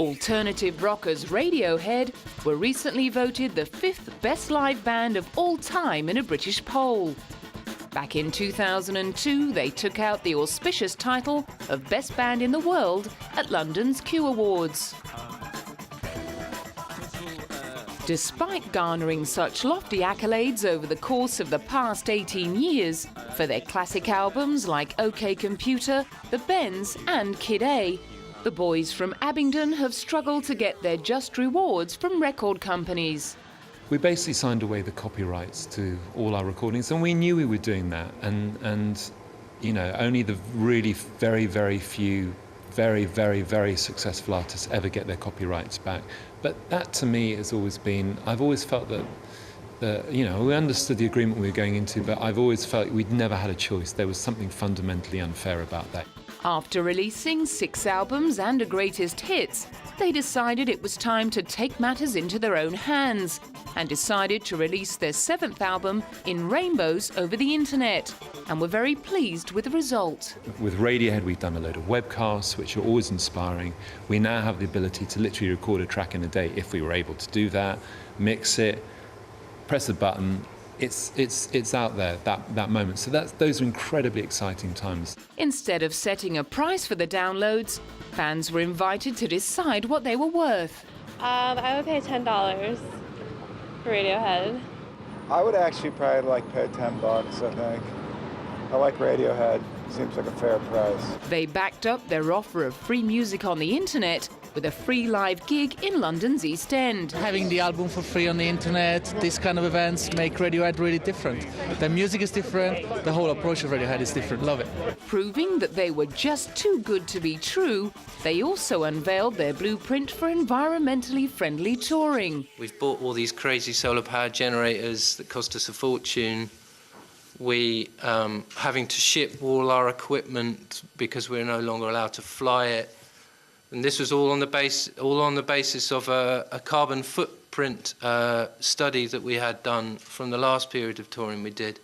Alternative rockers Radiohead were recently voted the 5th best live band of all time in a British poll. Back in 2002, they took out the auspicious title of Best Band in the World at London's Q Awards. Despite garnering such lofty accolades over the course of the past 18 years for their classic albums like OK Computer, The Bends and Kid A, the boys from Abingdon have struggled to get their just rewards from record companies. We basically signed away the copyrights to all our recordings, and we knew we were doing that. And you know, only the really very few, very successful artists ever get their copyrights back. But that, to me, has always been. I've always felt that you know, we understood the agreement we were going into, but I've always felt we'd never had a choice. There was something fundamentally unfair about that. After releasing 6 albums and a greatest hits, they decided it was time to take matters into their own hands and decided to release their 7th album in rainbows over the internet, and were very pleased with the result. With Radiohead, we've done a load of webcasts, which are always inspiring. We now have the ability to literally record a track in a day if we were able to do that, mix it, press a button. It's out there, that moment. So those are incredibly exciting times. Instead of setting a price for the downloads, fans were invited to decide what they were worth. I would pay $10 for Radiohead. I would actually probably pay $10, I think. I like Radiohead. Seems like a fair price. They backed up their offer of free music on the internet with a free live gig in London's East End. Having the album for free on the internet, these kind of events make Radiohead really different. The music is different, the whole approach of Radiohead is different. Love it. Proving that they were just too good to be true, they also unveiled their blueprint for environmentally friendly touring. We've bought all these crazy solar power generators that cost us a fortune. We having to ship all our equipment because we're no longer allowed to fly it. And this was all on the basis of a carbon footprint study that we had done from the last period of touring we did.